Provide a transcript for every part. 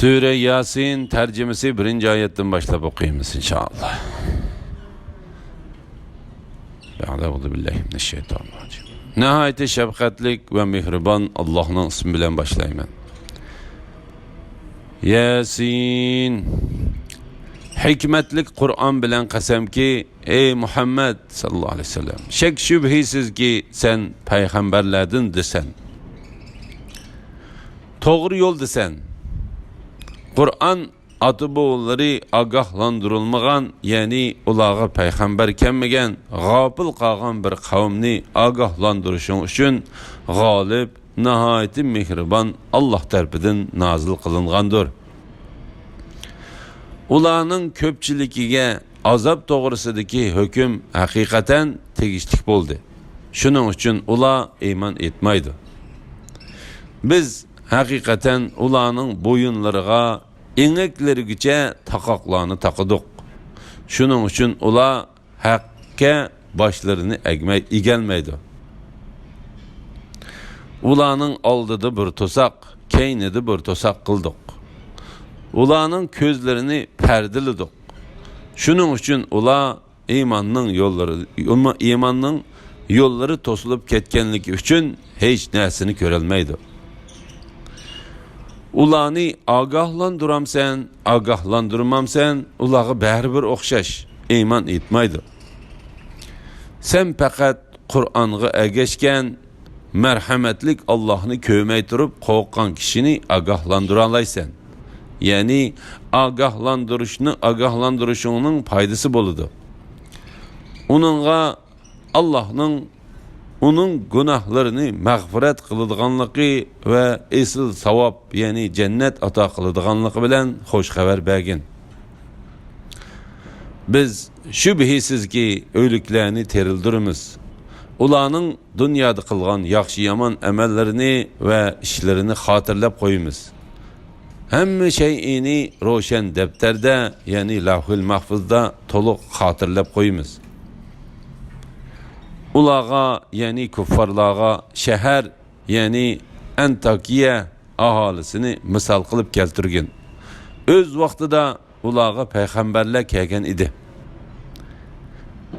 Sure Yasin tercümesi 1. ayetten başlayıp okuyayımız inşallah. Euzubillahimineşşeytanirracim. Nihayeti şefkatlik ve mihriban Allah'ın ismi bilen başlayayım. Yasin. Hikmetlik Kur'an bilen kasem ki ey Muhammed sallallahu aleyhi ve sellem, şek şübhisiz ki sen peygamberlerden desen, doğru yol desen, Kur'an atıboğulları agahlandırılmagan, yani ulağa peygamber kelmegen, gafil qalgan bir kavmni agahlandırışın üçün galip, nihayeti mihriban Allah tarafından nazil kılıngandır. Ularning köpçiligiga azab to'g'risidagi hukm haqiqatan tegishli bo'ldi. Shuning uchun ular iymon etmaydi. Biz haqiqatan ularning bo'yinlariga, engiklarigacha taqoqlarni taqadik. Shuning uchun ular haqqa boshlarini egelmaydi. Ularning oldida bir to'saq, keynida bir to'saq qildik. Ularning ko'zlarini perdilidik. Shuning uchun ular imanning yo'llari to'silib ketganligi uchun hech narsani ko'rolmaydi. Ularni agahlandıramsan, agahlandırmamsan, ularga baribir o'xshash, iymon etmaydi. Sen faqat Qur'onga agashgan, marhamatlik Allohni ko'may turib qo'rqqan kishini agahlandıra olaysan. Yani agahlandırışının faydası boludu. Onun günahlarını mağfiret kılıdığanlığı ve esil savab, yani cennet ata kılıdığanlığı bilen hoş haber bergin. Biz şübhisiz ki ölüklerini terildirimiz. Ularning dünyada kılgan yaxşı yaman emellerini ve işlerini hatırlap koyumuz. Hem şeyini roşen defterde, yani Lavhul Mahfuzda toluq hatırlap koyumuz. Ulağa, yani kuffarlağa şehir, yani Antakiya ahalisini misal kılıp keltirgin. Öz vaxtida ulağa peygamberler kelgen idi.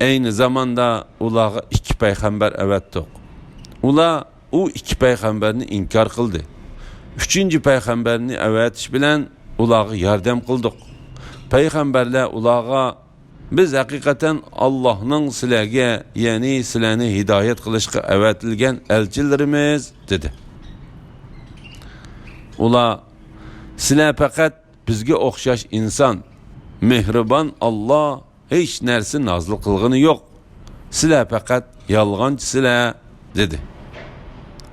Aynı zamanda ulağa 2 peygamber evettik. Ula o 2 peygamberini inkar kıldı. 3. peygamberini evetiş bilen ulağı yardım kıldık. Peygamberler ulağa biz hakikaten Allah'ın silege, yani sileni hidayet kılışkı evetilgen elçilerimiz dedi. Ula sile fakat bizge okşaş insan, mehriban Allah hiç nersi nazlı kılgını yok. Sile fakat yalgancı sile dedi.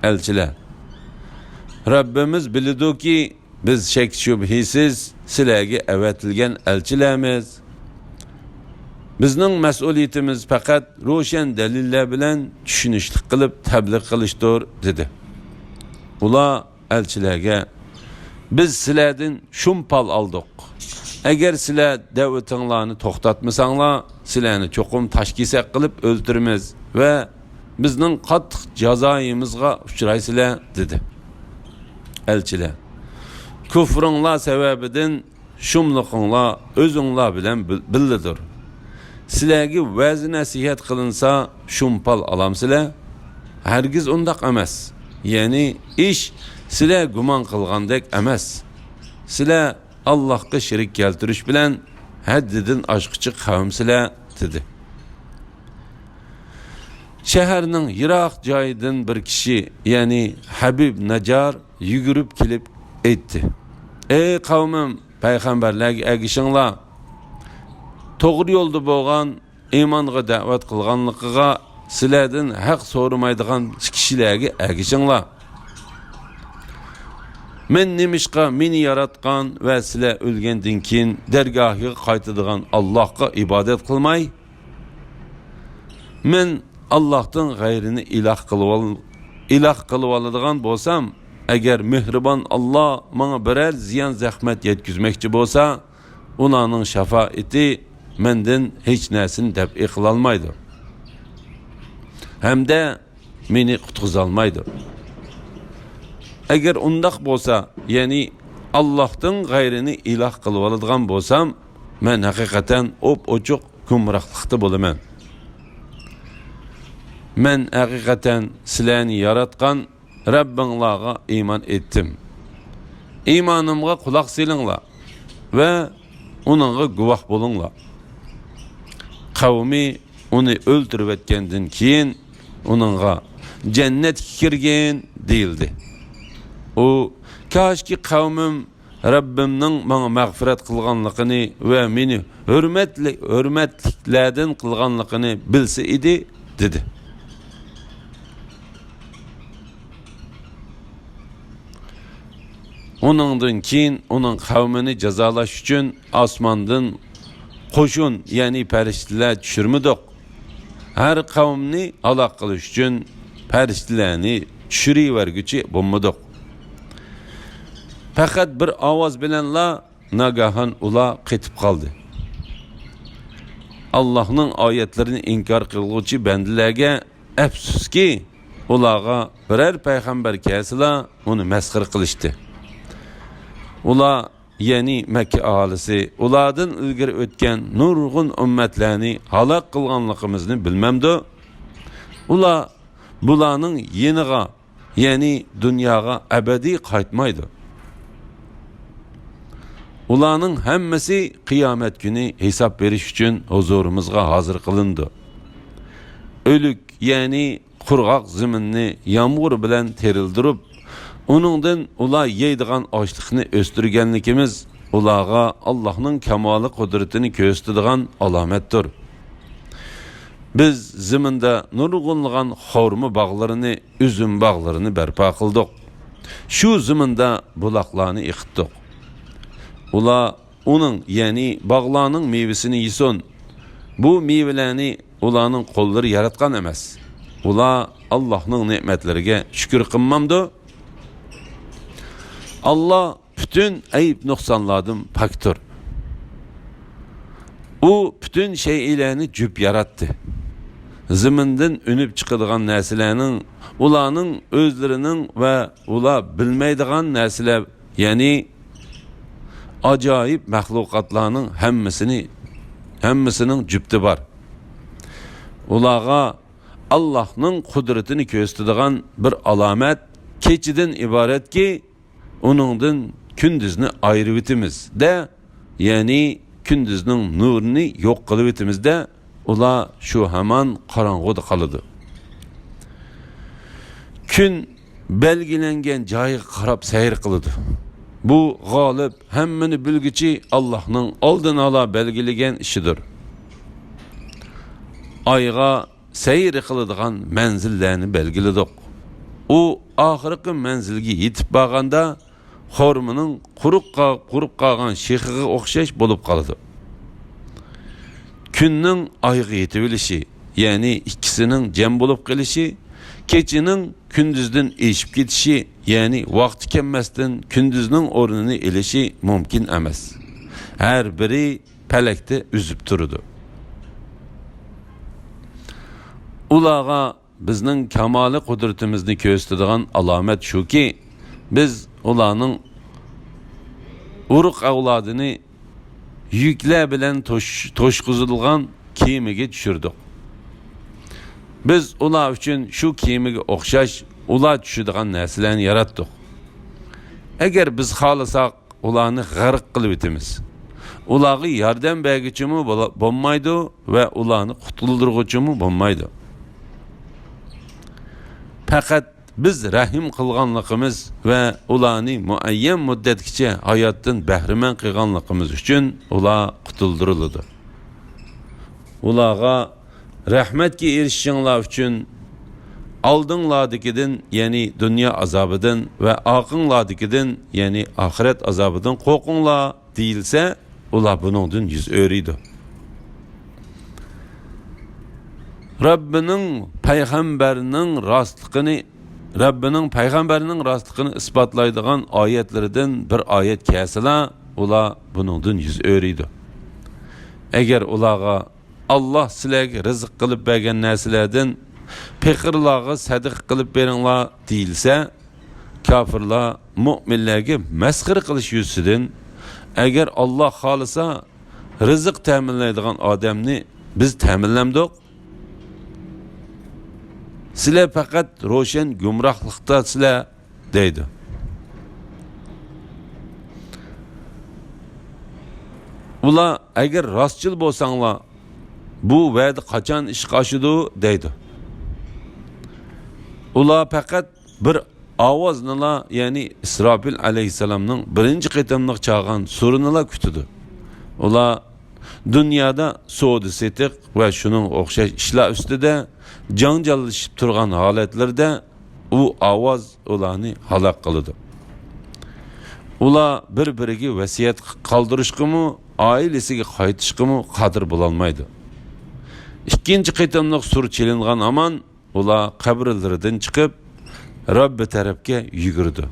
Elçiler. Rabbimiz bildi ki biz şek şübhisiz silege evetilgen elçilerimiz. Bizning mas'uliyetimiz fakat roşen deliller bilen düşünüşlük kılıp tebliğ kılıştır dedi. Ula elçilerge biz silerden şumpal aldık. Eğer siler davetinlarını toxtatmasanlar, silerini çokum taşkisak kılıp öldürmez ve bizning qattiq jazoyimizga uchraysizlar dedi. Elçiler, küfrünla sebebidin şumluqunla özünla bilen billidir. Silergi vazi nasihat kılınsa şumpal alamsizlar, hergiz undaq emas. Yani iş siler guman kılgandek emas. Siler Allah'a şirik keltiriş bilen haddidin aşkıcı kavimsizlar dedi. Şehirning yiroq joyidan bir kishi, yani Habib Najar yugurib kelib aytdi. Ey qavmim, payg'ambarlarga agishinglar. To'g'ri yo'lda bo'lgan, iymonga da'vat qilganligiga sizlardan haq so'ramaydigan kishilarga agishinglar. Men nimishqa meni yaratgan va sizlar o'lgandan keyin dargohiga qaytadigan Allohga ibodat qilmay, men Allah'tan gayrini ilah kılıp aladigan bolsam, eğer mehriban Allah bana birer ziyan zahmet yetkizmekçi bolsa, ularning şefaati menden hiç nersini teb'i kılalmaydı. Hem de meni qutqizolmaydi. Eğer undaq bolsa, yani Allah'tan gayrini ilah qılıp aladigan bolsam, men haqiqatan op-oçuq gumrohlikda bo'laman. Men haqiqatan sizlarni yaratgan Rabbinglarga iymon etdim. İmanımga quloq selinglar ve onunğa guvoh bo'linglar. Qavmi uni o'ldirib etgandan keyin onunğa jannatga kirgan deyildi. O kaşki qavmim Rabbimning menga mag'firat qilganligini ve meni hurmatliklardan qilganligini bilsa edi dedi. Onundan keyin onun qavmini jazalash uchun osmondan qo'shin, ya'ni farishtalar tushirmadik. Har qavmni halok qilish uchun farishtalarni tushiriverguchi bo'lmadik. Faqat bir ovoz bilanla nagahan ular qetib qoldi. Allohning oyatlarini inkor qilguvchi bandalarga afsuski, ularga birer payg'ambar kelsa, uni masxir qilishdi. Ular, ya'ni Makka aholisi, ulardan ilgari o'tgan nurg'un ummatlarni halok qilganligimizni bilmamdi. Ular bularning yeniga, ya'ni dunyoga abadiy qaytmaydi. Ularning hammasi qiyomat kuni hisob berish uchun huzurimizga hozir qilindi. O'lik, ya'ni qurg'oq zaminni yomg'ir bilan terildirib, onundan ular yeydigan ochliqni o'stirganligimiz ularga Allohning kamoli qudratini ko'rsatadigan alomatdir. Biz zaminda nurg'unlagan xorma bog'larini, üzüm bog'larini barpo qildik. Shu zaminda buloqlarni iqitdik. Ular onun, ya'ni bog'larning mevasini yesin. Bu mevalarni ularning qo'llari yaratgan emas. Ular Allohning ne'matlariga shukr qilmamdi. Allah bütün ayıp noksanlardan paktır. O bütün şeylerini cüp yarattı. Ziminden ünüp çıkıdığan nesillerin, ulanın özlerinin ve ula bilmeydiğen nesiller, yani acayip mahlukatlarının hemmisinin cüptü var. Ulağa Allah'ın kudretini gösterdiğin bir alamet keçiden ibaret ki, onundan kündüzünü ayrı bitimiz de, yani kündüzünün nurunu yok kılı bitimiz de, ula şu hemen karanlıkta kalıdı. Gün belgilengen cayı karab seyir kılıdı. Bu galip hemmini bilgici Allah'ın aldın ala belgilegen işidir. Ayga seyir kılıdığan menzillerini belgiledik. O ahirki menzilge yetip bağanda xorminin qurup qalgan şexiga o'xshash bo'lib qoldi. Kunning oyga yetib olishi, ya'ni ikkisining jam bo'lib qolishi, kechining kunduzdan eshib ketishi, ya'ni vaqti kelmasdan kunduzning o'rnini elishi mumkin emas. Har biri palakda uzib turdi. Ularga bizning kamoli qudratimizni ko'rsatadigan alomat shuki, biz ularning urug' avlodini yükler bilen toşquzilgan kiyimiga tushirdik. Biz ular uchun shu kiyimiga o'xshash ular tushadigan narsalarni yaratdik. Agar biz xohlasak, ularni g'arq qilib etamiz. Ularga yordam berguchimi bo'lmaydi va ularni qutuldirguchimi bo'lmaydi. Faqat biz rahim qilganligimiz va ularni muayyan muddatgacha hayotdan bahramand qilganligimiz uchun ular qutuldiriladi. Ularga rahmatga erishishinglar uchun oldinglardagidan, ya'ni dunyo azobidan va oqinglardagidan, ya'ni oxirat azobidan qo'rqinglar deyilsa, ular buningdan yuz o'riydi. Rabbining payg'ambarining rostligini isbotlaydigan oyatlaridan bir oyat kelsa, ular buningdan yuz o'riydi. Agar ularga Allah sizlarga rizq qilib bergan narsalardan faqirlarga sadiq qilib beringlar deyilsa, kafirlar mu'minlarga masxir qilish yuzidan agar Alloh xolisa rizq ta'minlaydigan odamni biz ta'minlamdik. Sizlar faqat ro'shan gumrohlikdasizlar deydi. Ular agar rostchil bo'lsanglar bu va'da qachon ishga oshidi deydi. Ular faqat bir ovoznila, ya'ni Isrofil alayhisalomning birinchi qitimliq chaqan surinila kutdi. Ular dunyoda savdo setiq va shuning o'xshash ishlar ustida janjallashib turgan holatlarda u ovoz ularni halok qildi. Ular bir-biriga vasiyat qoldirishqimi, oilasiga qaytishqimi qodir bo'lolmaydi. Ikkinchi qitimliq sur chelingan aman ular qabrlaridan chiqib Robbi tarafga yugurdi.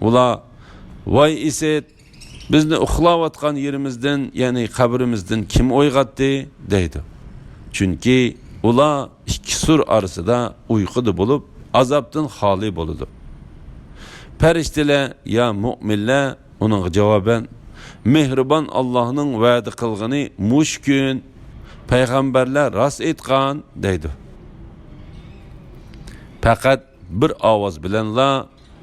Ular voy iset, bizni uxlayotgan yerimizdan, ya'ni qabrimizdan kim uyg'otdi deydi. Chunki ular ikki sur orasida uyquda bo'lib, azobdan xoli bo'ladi. Farishtalar ya mu'minlar uning javoban mehribon Allohning va'da qilgani mush kun payg'ambarlar rost aytgan deydi. Faqat bir ovoz bilanla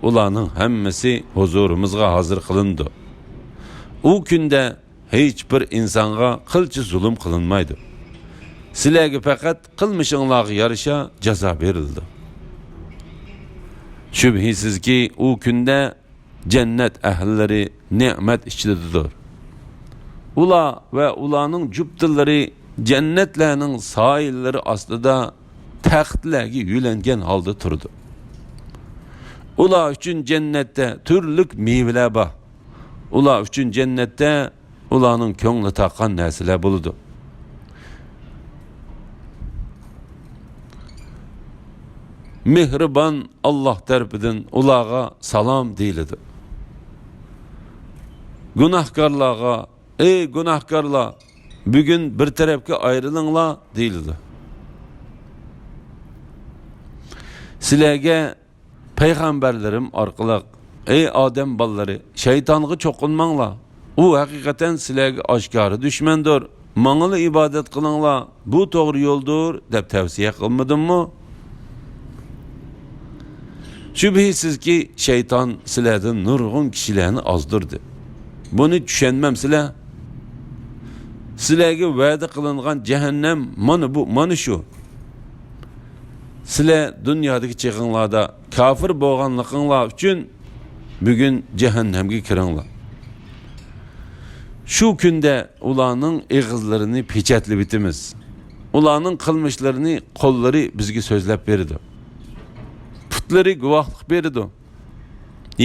ularning hammasi huzurimizga hozir qilindi. U kunda hech bir insonga qilchi zulm qilinmaydi. Sizlarga faqat qilmishinglarga yarasha jazo berildi. Shubhisizki u kunda jannat ahllari ne'mat ichidadir. Ular va ularning juftillari jannatlarning soyillari ostida taxtlarga yulangan holda turdi. Ular uchun jannatda turli meyvelar bor. Ular uchun jannatda ularning ko'ngli taqan narsalar bo'ladi. Mehribon Alloh tarafidan ularga salom deyiladi. Gunohkorlarga, ey gunohkorlar, bugun bir tarafga ayrilinglar deyiladi. Sizlarga payg'ambarlarim orqali ey odam bolalari, shaytonga cho'qinmanglar. U haqiqatan sizlarga oshkora dushmandir. Mang'ila ibodat qilinglar. Bu to'g'ri yo'ldir deb tavsiya qilmadimmi? Shubhisizki shayton sizlardan nurg'un kishilarni ozdirdi. Buni tushunmamsizlar? Sizlarga va'da qilingan jahannam mana shu. Sizlar dunyodagi cheg'inlarda kafir bo'lganliginglar uchun bugun jahannamga kiringlar. Shu kunda ularning eg'izlarini pechatlab bitimiz. Ularning qilmishlarini qo'llari bizga so'zlab berdi. Putlari guvohlik berdi.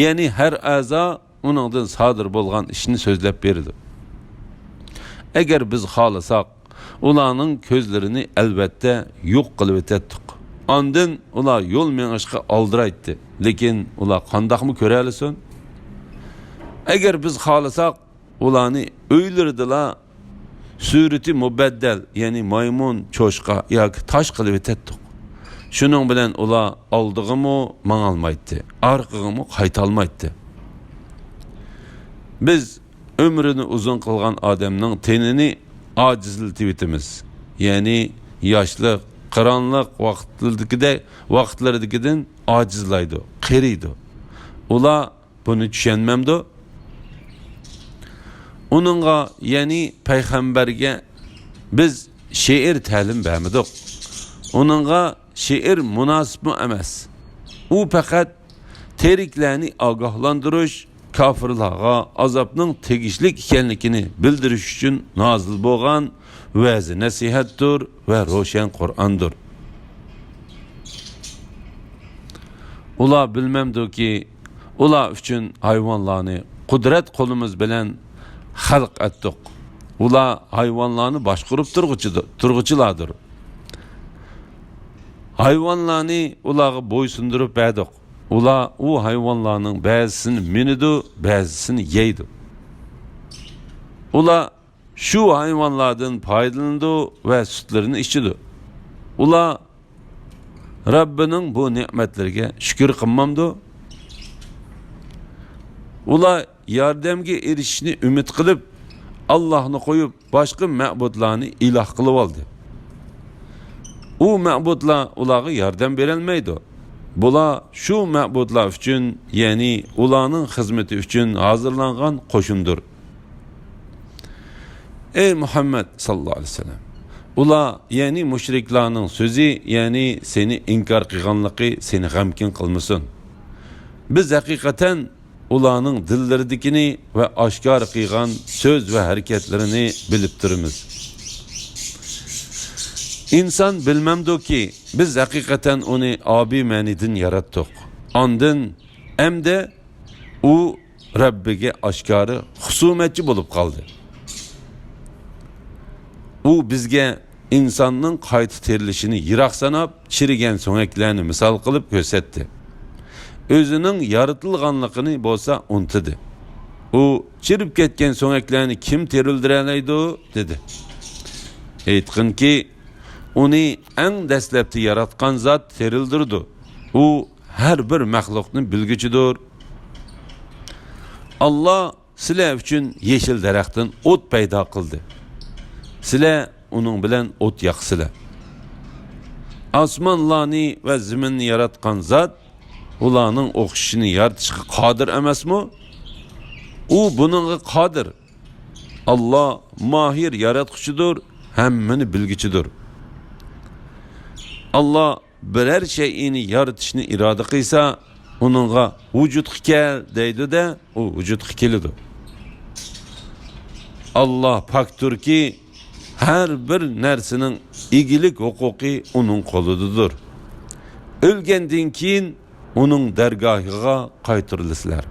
Ya'ni har a'zo uningdan sodir bo'lgan ishni so'zlab berdi. Agar biz xohlasak, ularning ko'zlarini albatta yo'q qilib o'tdik. Ondan ular yo'l mengishga oldiraydi. Lekin ular qandoqmi ko'ra olsin? Agar biz xohlasak, ularni o'ylardilar surati mubaddal, ya'ni maymun, cho'shqa yoki tosh qilib o'tdik. Shuning bilan ular oldig'imi mang'almaydi, orqig'imi qaytalmaydi. Biz ömrünü uzun qilgan odamning tenini ojizlatibimiz. Ya'ni yoshlik, qironliq vaqtlardagidan ojizlaydi, qiriydi. Ular buni tushunmamdi. Uningga, ya'ni payg'ambarga biz she'r ta'lim bermadik. Uningga she'r munosib emas. U faqat teriklarni ogohlantirish, kafirlarga azobning tegishlik ekanligini bildirish uchun nozil bo'lgan va'z nasihatdir va ro'shan Qur'ondir. Ular bilmamdiki, ular uchun hayvonlarni qudrat qo'limiz bilan xalq etdik. Ular hayvonlarni boshqarib turg'uchilardir. Hayvonlarni ularga bo'ysundirib berdik. Ular u hayvonlarning ba'zisini minidi, ba'zisini yeydi. Ular shu hayvonlardan foydalanadi va sutlarini ichidi. Ular Rabbining bu ne'matlariga shukr qilmamdi. Ular yordamga erishishni umid qilib, Allohni qo'yib, boshqa ma'budlarni iloh qilib oldi. U ma'budlar ularga yordam bera olmaydi. Bular shu ma'budlar uchun, ya'ni ularning xizmati uchun hozirlangan qo'shindir. Ey Muhammad sallallohu alayhi vasallam, ular, ya'ni mushriklarning so'zi, ya'ni seni inkor qilganligi seni g'amkin qilmasin. Biz haqiqatan ularning dillaridagini va oshkor qilgan so'z va harakatlarini bilib turibmiz. İnsan bilmemdi ki biz hakikaten onu abi menidin yarattık. Andın hem de o Rabbige aşkarı husumetçi bulup kaldı. O bizge insanın kayıt terilişini yırak sanap, çirigen soneklerini misal kılıp gösterdi. Özünün yaratılganlıkını bolsa unutdu. O çirip ketken soneklerini kim terildireleydi o dedi. Eytkin ki onu en dastlabda yaratgan zat terildirdi. O her bir mahlukning bilgichidir. Allah sizlar uchun yeşil daraxtdan o't paydo qildi. Sizlar uning bilan o't yoqsizlar. Osmonlarni va zaminni yaratgan zat ularning o'xshishini yaratishga qodir emasmi? U buningga qodir. Allah mahir yaratquchidir, hammani bilgichidir. Allah birer şeyini yaratışını irade qilsa, onunğa vücudga kel deydi de, o vücudga keladi. Allah paktur ki, her bir narsaning egilik huquqi onun qo'lidadir. O'lgandan keyin uning dargohiga qaytirilisizlar.